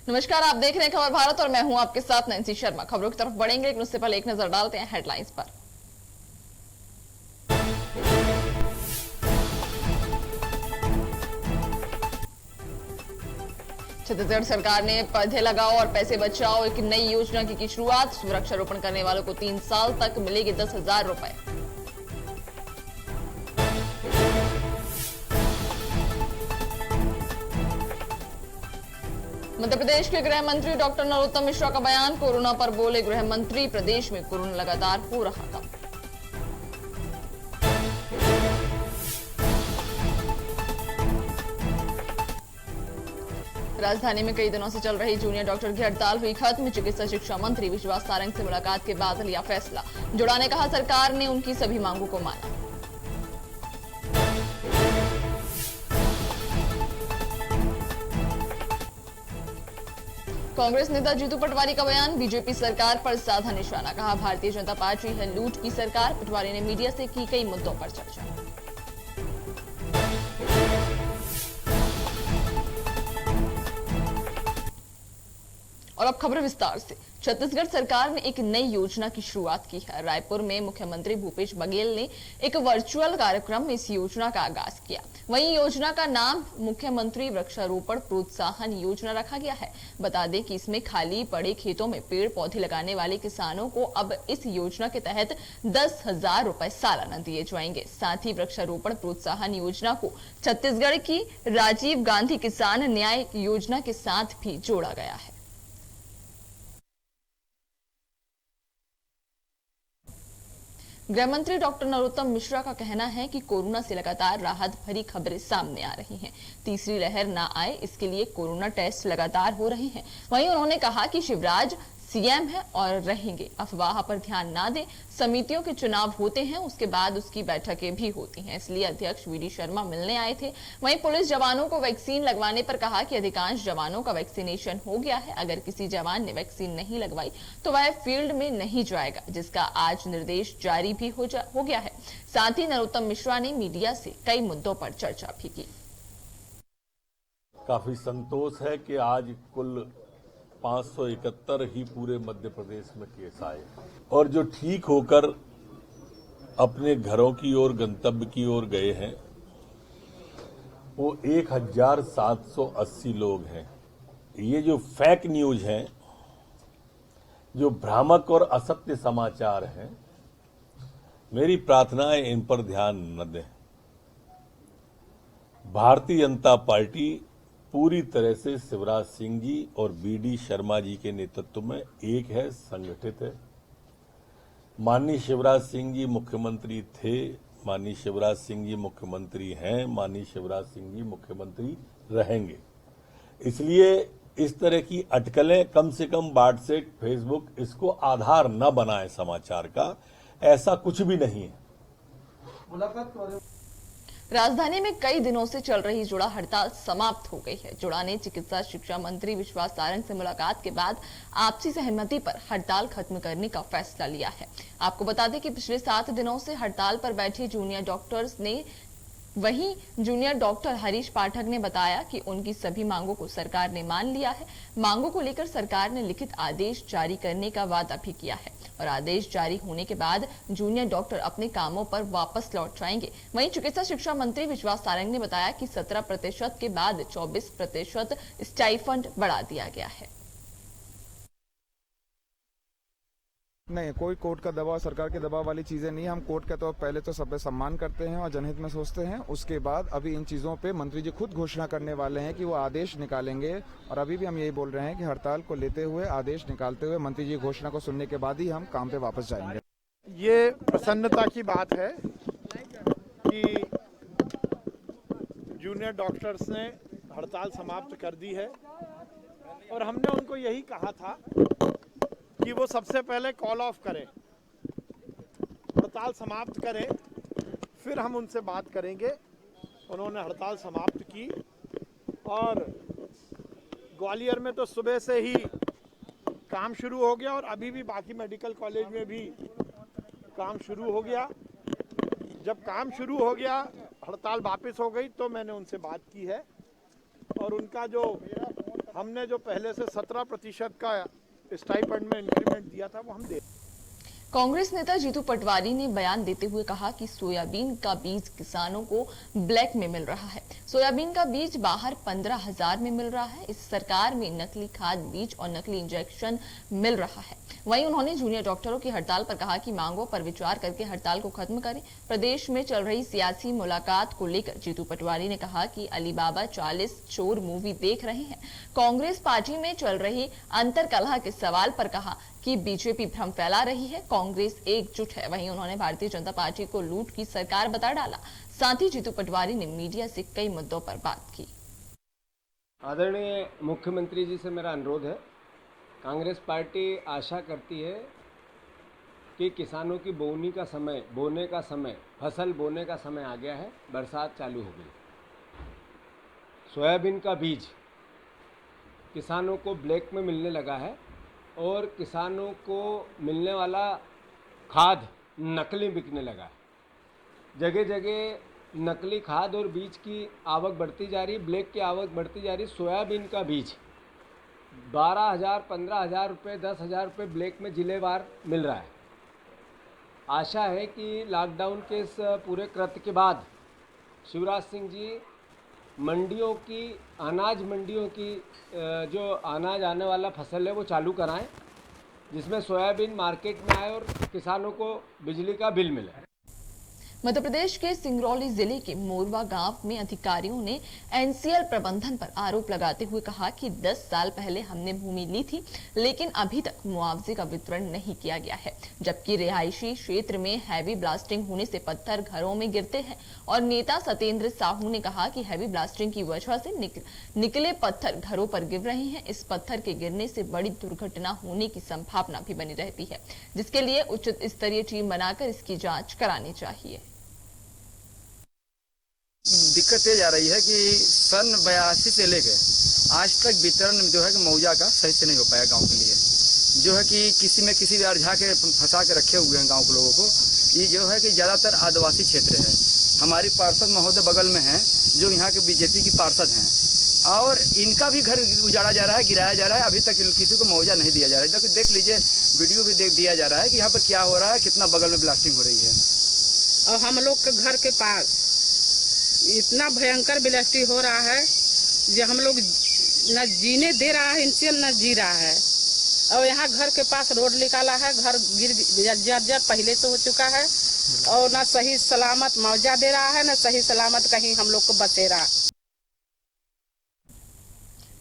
नमस्कार, आप देख रहे हैं खबर भारत और मैं हूं आपके साथ नैन्सी शर्मा। खबरों की तरफ बढ़ेंगे लेकिन उससे पहले एक नजर डालते हैं हेडलाइंस पर। छत्तीसगढ़ सरकार ने पौधे लगाओ और पैसे बचाओ एक नई योजना की शुरुआत। वृक्षारोपण करने वालों को 3 साल तक मिलेंगे 10,000 रुपए। मध्य प्रदेश के गृह मंत्री डॉक्टर नरोत्तम मिश्रा का बयान। कोरोना पर बोले गृह मंत्री, प्रदेश में कोरोना लगातार हो रहा कम। राजधानी में कई दिनों से चल रही जूनियर डॉक्टर की हड़ताल हुई खत्म। चिकित्सा शिक्षा मंत्री विश्वास सारंग से मुलाकात के बाद लिया फैसला। जुड़ा ने कहा सरकार ने उनकी सभी मांगों को माना। कांग्रेस नेता जीतू पटवारी का बयान। बीजेपी सरकार पर साधा निशाना, कहा भारतीय जनता पार्टी है लूट की सरकार। पटवारी ने मीडिया से की कई मुद्दों पर चर्चा। और अब खबर विस्तार से। छत्तीसगढ़ सरकार ने एक नई योजना की शुरुआत की है। रायपुर में मुख्यमंत्री भूपेश बघेल ने एक वर्चुअल कार्यक्रम में इस योजना का आगाज किया। वहीं योजना का नाम मुख्यमंत्री वृक्षारोपण प्रोत्साहन योजना रखा गया है। बता दें कि इसमें खाली पड़े खेतों में पेड़ पौधे लगाने वाले किसानों को अब इस योजना के तहत 10,000 रुपए सालाना दिए जाएंगे। साथ ही वृक्षारोपण प्रोत्साहन योजना को छत्तीसगढ़ की राजीव गांधी किसान न्याय योजना के साथ भी जोड़ा गया है। गृह मंत्री डॉक्टर नरोत्तम मिश्रा का कहना है कि कोरोना से लगातार राहत भरी खबरें सामने आ रही हैं। तीसरी लहर ना आए इसके लिए कोरोना टेस्ट लगातार हो रहे हैं। वहीं उन्होंने कहा कि शिवराज सीएम है और रहेंगे। अफवाह पर ध्यान ना दें। समितियों के चुनाव होते हैं, उसके बाद उसकी बैठकें भी होती हैं, इसलिए अध्यक्ष वीडी शर्मा मिलने आए थे। वहीं पुलिस जवानों को वैक्सीन लगवाने पर कहा कि अधिकांश जवानों का वैक्सीनेशन हो गया है। अगर किसी जवान ने वैक्सीन नहीं लगवाई तो वह फील्ड में नहीं जाएगा, जिसका आज निर्देश जारी भी हो गया है। साथ ही नरोत्तम मिश्रा ने मीडिया से कई मुद्दों पर चर्चा भी की। काफी संतोष है कि आज कुल 571 ही पूरे मध्य प्रदेश में केस आए और जो ठीक होकर अपने घरों की ओर गंतव्य की ओर गए हैं वो 1,780 लोग हैं। ये जो फेक न्यूज हैं, जो भ्रामक और असत्य समाचार हैं, मेरी प्रार्थना है इन पर ध्यान न दें। भारतीय जनता पार्टी पूरी तरह से शिवराज सिंह जी और वीडी शर्मा जी के नेतृत्व में एक है, संगठित है। माननीय शिवराज सिंह जी मुख्यमंत्री थे, माननीय शिवराज सिंह जी मुख्यमंत्री हैं, माननीय शिवराज सिंह जी मुख्यमंत्री रहेंगे। इसलिए इस तरह की अटकलें कम से कम व्हाट्सएप, फेसबुक इसको आधार न बनाए समाचार का। ऐसा कुछ भी नहीं है। राजधानी में कई दिनों से चल रही जुड़ा हड़ताल समाप्त हो गई है। जुड़ा ने चिकित्सा शिक्षा मंत्री विश्वास सारंग से मुलाकात के बाद आपसी सहमति पर हड़ताल खत्म करने का फैसला लिया है। आपको बता दें कि पिछले 7 दिनों से हड़ताल पर बैठे जूनियर डॉक्टर्स ने वहीं जूनियर डॉक्टर हरीश पाठक ने बताया कि उनकी सभी मांगों को सरकार ने मान लिया है। मांगों को लेकर सरकार ने लिखित आदेश जारी करने का वादा भी किया है और आदेश जारी होने के बाद जूनियर डॉक्टर अपने कामों पर वापस लौट जाएंगे। वहीं चिकित्सा शिक्षा मंत्री विश्वास सारंग ने बताया कि 17% के बाद 24% स्टाइफंड बढ़ा दिया गया है। नहीं, कोई कोर्ट का दबाव, सरकार के दबाव वाली चीजें नहीं। हम कोर्ट का तो पहले तो सब सम्मान करते हैं और जनहित में सोचते हैं। उसके बाद अभी इन चीजों पे मंत्री जी खुद घोषणा करने वाले हैं कि वो आदेश निकालेंगे और अभी भी हम यही बोल रहे हैं कि हड़ताल को लेते हुए, आदेश निकालते हुए मंत्री जी घोषणा को सुनने के बाद ही हम काम पे वापस जाएंगे। ये प्रसन्नता की बात है कि जूनियर डॉक्टर्स ने हड़ताल समाप्त कर दी है और हमने उनको यही कहा था कि वो सबसे पहले कॉल ऑफ करें, हड़ताल समाप्त करें, फिर हम उनसे बात करेंगे। उन्होंने हड़ताल समाप्त की और ग्वालियर में तो सुबह से ही काम शुरू हो गया और अभी भी बाकी मेडिकल कॉलेज में भी काम शुरू हो गया। जब काम शुरू हो गया, हड़ताल वापस हो गई, तो मैंने उनसे बात की है और उनका जो हमने जो पहले से 17% का स्टाइपेंड में इंक्रीमेंट दिया था वो हम दे। कांग्रेस नेता जीतू पटवारी ने बयान देते हुए कहा कि सोयाबीन का बीज किसानों को ब्लैक में मिल रहा है। सोयाबीन का बीज बाहर 15,000 में मिल रहा है। इस सरकार में नकली खाद बीज और नकली इंजेक्शन मिल रहा है। वहीं उन्होंने जूनियर डॉक्टरों की हड़ताल पर कहा कि मांगों पर विचार करके हड़ताल को खत्म करें। प्रदेश में चल रही सियासी मुलाकात को लेकर जीतू पटवारी ने कहा कि अलीबाबा 40 चोर मूवी देख रहे हैं। कांग्रेस पार्टी में चल रही अंतर्कलह के सवाल पर कहा कि बीजेपी भ्रम फैला रही है, कांग्रेस एकजुट है। वहीं उन्होंने भारतीय जनता पार्टी को लूट की सरकार बता डाला। साथ ही जीतू पटवारी ने मीडिया से कई मुद्दों पर बात की। आदरणीय मुख्यमंत्री जी से मेरा अनुरोध है, कांग्रेस पार्टी आशा करती है कि किसानों की बोने का समय फसल बोने का समय आ गया है, बरसात चालू हो गई। सोयाबीन का बीज किसानों को ब्लैक में मिलने लगा है और किसानों को मिलने वाला खाद नकली बिकने लगा है। जगह जगह नकली खाद और बीज की आवक बढ़ती जा रही, ब्लैक की आवक बढ़ती जा रही। सोयाबीन का बीज 12,000, 15,000 रुपये, 10,000 रुपये ब्लैक में जिलेवार मिल रहा है। आशा है कि लॉकडाउन के इस पूरे कृत्य के बाद शिवराज सिंह जी अनाज मंडियों की जो अनाज आने वाला फसल है वो चालू कराएं, जिसमें सोयाबीन मार्केट में आए और किसानों को बिजली का बिल मिले। मध्य प्रदेश के सिंगरौली जिले के मोरवा गांव में अधिकारियों ने एनसीएल प्रबंधन पर आरोप लगाते हुए कहा कि 10 साल पहले हमने भूमि ली थी, लेकिन अभी तक मुआवजे का वितरण नहीं किया गया है। जबकि रिहायशी क्षेत्र में हैवी ब्लास्टिंग होने से पत्थर घरों में गिरते हैं। और नेता सत्येंद्र साहू ने कहा कि हैवी ब्लास्टिंग की वजह से निकले पत्थर घरों पर गिर रहे हैं। इस पत्थर के गिरने से बड़ी दुर्घटना होने की संभावना भी बनी रहती है, जिसके लिए उचित स्तरीय टीम बनाकर इसकी जांच करानी चाहिए। दिक्कत ये जा रही है कि सन 82 से लेकर आज तक वितरण जो है कि मुआवजा का सही से नहीं हो पाया गांव के लिए। जो है कि किसी में किसी भी अरझा के फंसा के रखे हुए हैं गांव के लोगों को। ये जो है कि ज़्यादातर आदिवासी क्षेत्र है। हमारी पार्षद महोदय बगल में हैं जो यहाँ के बीजेपी की पार्षद हैं, और इनका भी घर उजाड़ा जा रहा है, गिराया जा रहा है। अभी तक किसी को मुआवजा नहीं दिया जा रहा है। देख लीजिए, वीडियो भी देख दिया जा रहा है कि यहाँ पर क्या हो रहा है, कितना बगल में ब्लास्टिंग हो रही है। और हम लोग के घर के पास इतना भयंकर ब्लास्टिंग हो रहा है जो हम लोग न जीने दे रहा है इनसे, न जी रहा है। और यहाँ घर के पास रोड निकाला है, घर गिर जर्जर पहले से हो चुका है, और न सही सलामत मुआवजा दे रहा है, न सही सलामत कहीं हम लोग को बसेरा।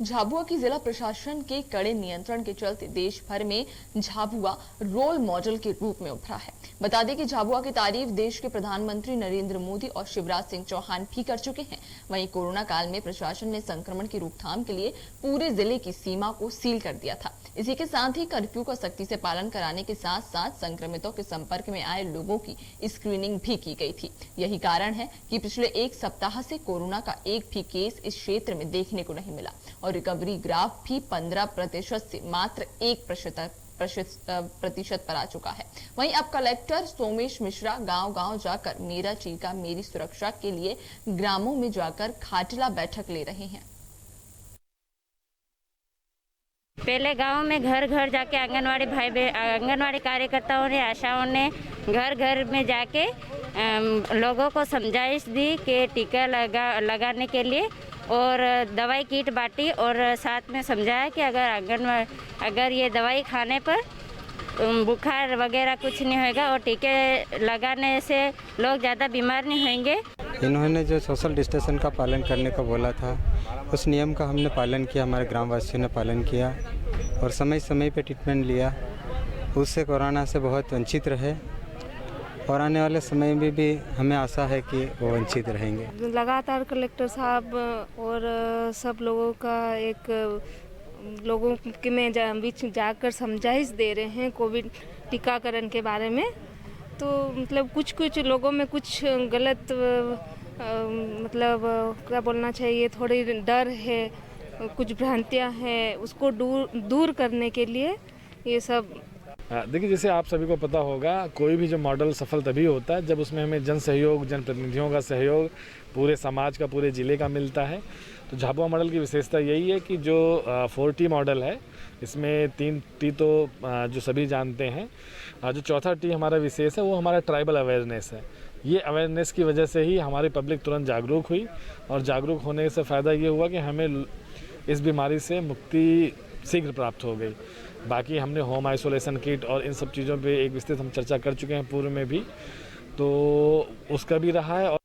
झाबुआ की जिला प्रशासन के कड़े नियंत्रण के चलते देश भर में झाबुआ रोल मॉडल के रूप में उभरा है। बता दें कि झाबुआ की तारीफ देश के प्रधानमंत्री नरेंद्र मोदी और शिवराज सिंह चौहान भी कर चुके हैं। वहीं कोरोना काल में प्रशासन ने संक्रमण की रोकथाम के लिए पूरे जिले की सीमा को सील कर दिया था। इसी के साथ ही कर्फ्यू का सख्ती से पालन कराने के साथ साथ संक्रमितों के संपर्क में आए लोगों की स्क्रीनिंग भी की गई थी। यही कारण है कि पिछले एक सप्ताह से कोरोना का एक भी केस इस क्षेत्र में देखने को नहीं मिला और रिकवरी ग्राफ भी 15% से मात्र 1% पर आ चुका है। वहीं अब कलेक्टर सोमेश मिश्रा गांव-गांव जाकर मेरा टीका मेरी सुरक्षा के लिए ग्रामों में जाकर खाटला बैठक ले रहे हैं। पहले गांव में घर घर जाके आंगनवाड़ी कार्यकर्ताओं ने, आशाओं ने घर घर में जाके लोगों को समझाइश दी कि टीका लगाने के लिए, और दवाई किट बांटी, और साथ में समझाया कि अगर ये दवाई खाने पर बुखार वगैरह कुछ नहीं होगा और टीके लगाने से लोग ज़्यादा बीमार नहीं होंगे। इन्होंने जो सोशल डिस्टेंस का पालन करने को बोला था, उस नियम का हमने पालन किया, हमारे ग्रामवासियों ने पालन किया और समय समय पे ट्रीटमेंट लिया। उससे कोरोना से बहुत वंचित रहे और आने वाले समय में भी हमें आशा है कि वो वंचित रहेंगे। लगातार कलेक्टर साहब और सब लोगों का लोगों के में बीच जाकर समझाइश दे रहे हैं कोविड टीकाकरण के बारे में। तो मतलब कुछ लोगों में कुछ गलत क्या बोलना चाहिए, थोड़ी डर है, कुछ भ्रांतियां हैं, उसको दूर करने के लिए ये सब देखिए, जैसे आप सभी को पता होगा, कोई भी जो मॉडल सफल तभी होता है जब उसमें हमें जन सहयोग, जनप्रतिनिधियों का सहयोग, पूरे समाज का, पूरे ज़िले का मिलता है। तो झाबुआ मॉडल की विशेषता यही है कि जो 4T मॉडल है, इसमें 3 टी तो जो सभी जानते हैं, जो चौथा टी हमारा विशेष है वो हमारा ट्राइबल अवेयरनेस है। ये अवेयरनेस की वजह से ही हमारी पब्लिक तुरंत जागरूक हुई, और जागरूक होने से फ़ायदा ये हुआ कि हमें इस बीमारी से मुक्ति शीघ्र प्राप्त हो गई। बाकी हमने होम आइसोलेशन किट और इन सब चीज़ों पे एक विस्तृत हम चर्चा कर चुके हैं पूर्व में भी, तो उसका भी रहा है। और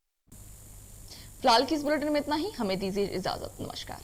फिलहाल की इस बुलेटिन में इतना ही। हमें दीजिए इजाजत। नमस्कार।